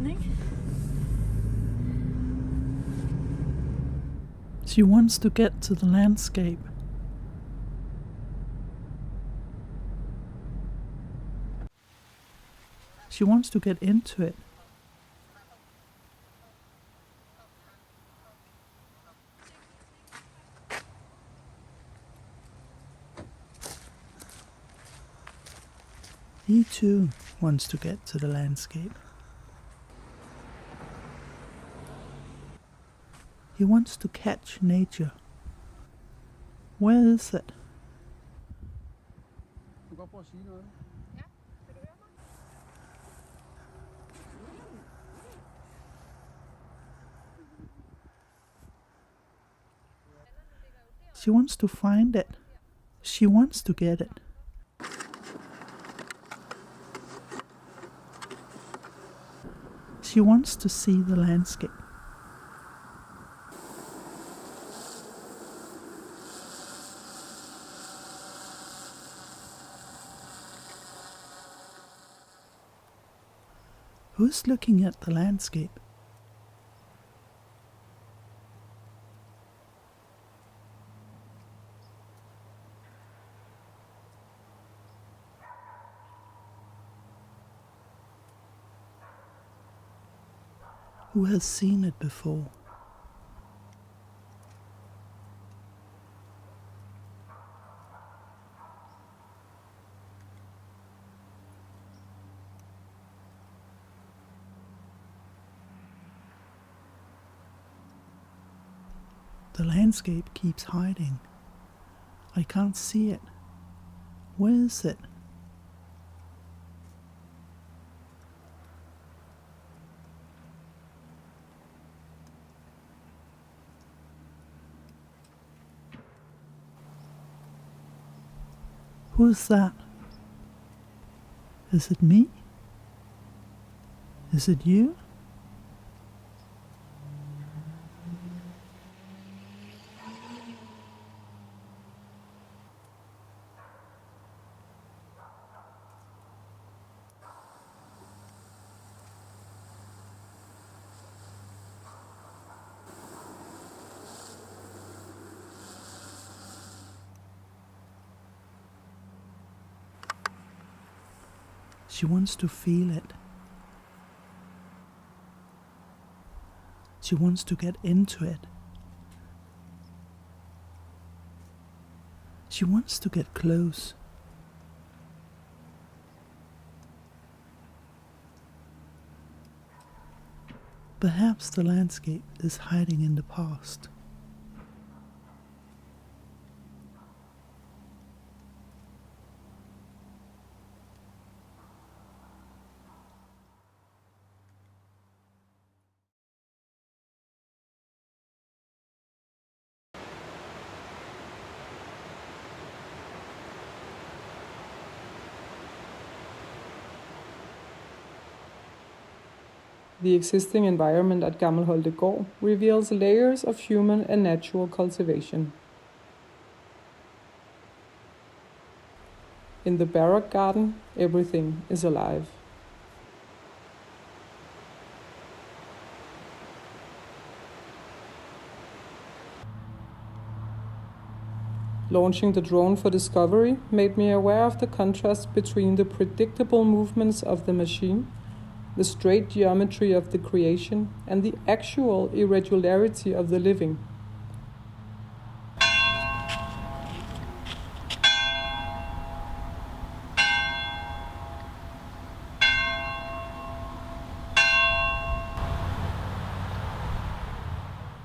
evening. She wants to get to the landscape. She wants to get into it. He too wants to get to the landscape. He wants to catch nature. Where is it? She wants to find it. She wants to get it. She wants to see the landscape. Who's looking at the landscape? Who has seen it before? The landscape keeps hiding. I can't see it. Where is it? Who's that? Is it me? Is it you? She wants to feel it. She wants to get into it. She wants to get close. Perhaps the landscape is hiding in the past. The existing environment at Gammelholte Gård reveals layers of human and natural cultivation. In the Baroque garden, everything is alive. Launching the drone for discovery made me aware of the contrast between the predictable movements of the machine, the straight geometry of the creation, and the actual irregularity of the living.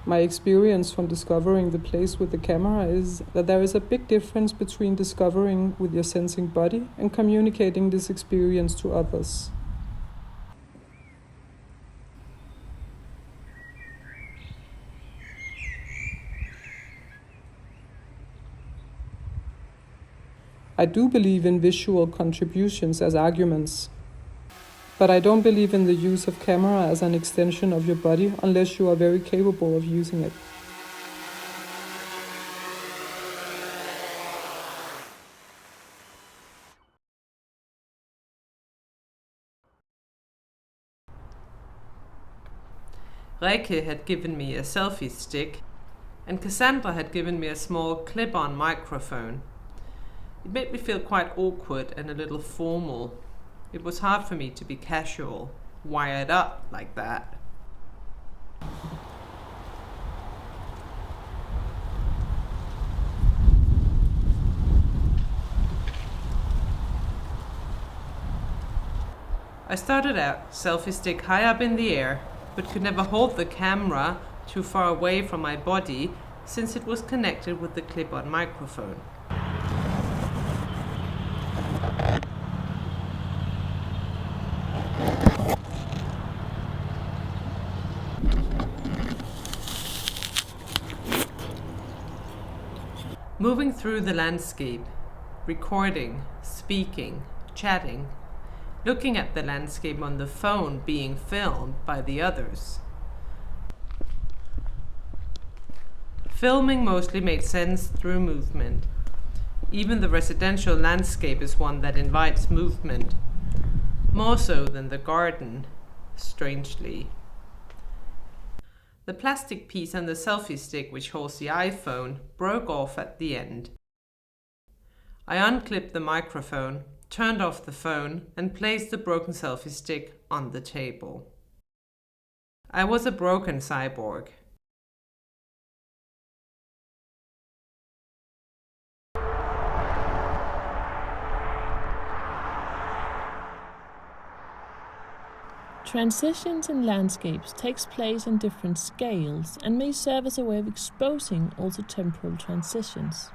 My experience from discovering the place with the camera is that there is a big difference between discovering with your sensing body and communicating this experience to others. I do believe in visual contributions as arguments, but I don't believe in the use of camera as an extension of your body unless you are very capable of using it. Reike had given me a selfie stick, and Cassandra had given me a small clip-on microphone. It made me feel quite awkward and a little formal. It was hard for me to be casual, wired up like that. I started out, selfie stick high up in the air, but could never hold the camera too far away from my body since it was connected with the clip-on microphone. Moving through the landscape, recording, speaking, chatting, looking at the landscape on the phone being filmed by the others. Filming mostly made sense through movement. Even the residential landscape is one that invites movement, more so than the garden, strangely. The plastic piece on the selfie stick which holds the iPhone broke off at the end. I unclipped the microphone, turned off the phone, and placed the broken selfie stick on the table. I was a broken cyborg. Transitions in landscapes takes place on different scales and may serve as a way of exposing also temporal transitions.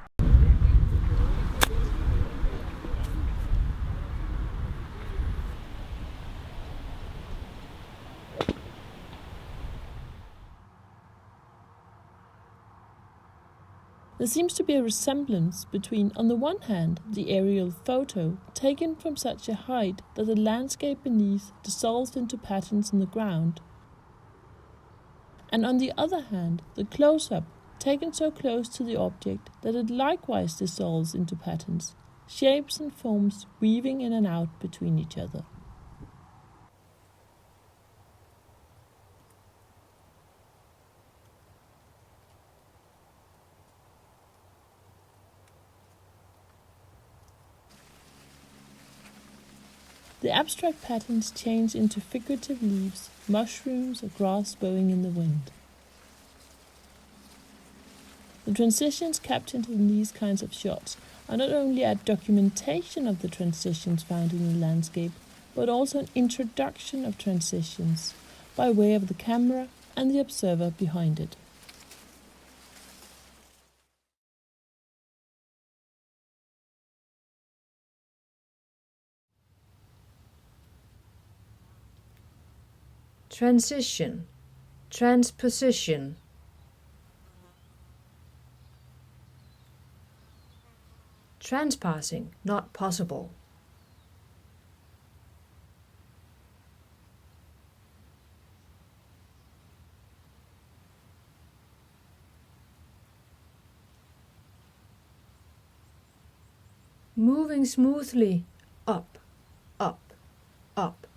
There seems to be a resemblance between, on the one hand, the aerial photo taken from such a height that the landscape beneath dissolves into patterns in the ground, and on the other hand, the close-up taken so close to the object that it likewise dissolves into patterns, shapes and forms weaving in and out between each other. The abstract patterns change into figurative leaves, mushrooms, or grass bowing in the wind. The transitions captured in these kinds of shots are not only a documentation of the transitions found in the landscape, but also an introduction of transitions by way of the camera and the observer behind it. Transition, transposition. Transpassing, not possible. Moving smoothly, up, up, up.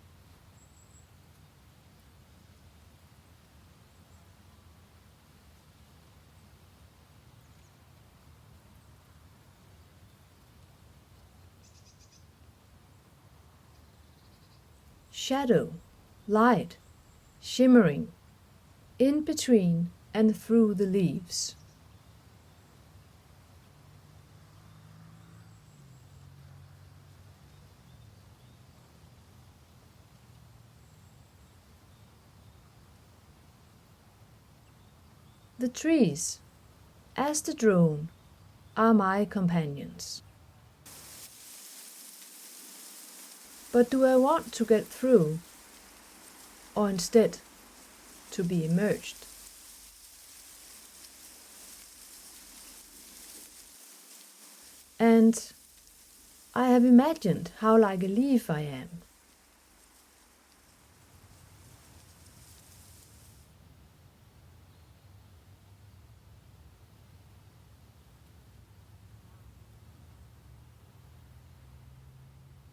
Shadow, light, shimmering, in between and through the leaves. The trees, as the drone, are my companions. But do I want to get through, or instead to be emerged? And I have imagined how like a leaf I am.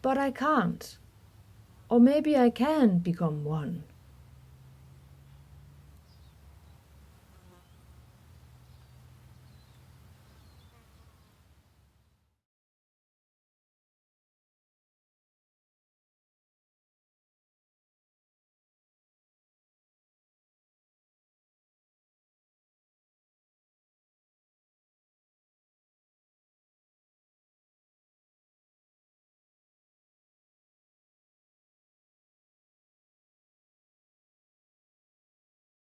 But I can't. Or maybe I can become one.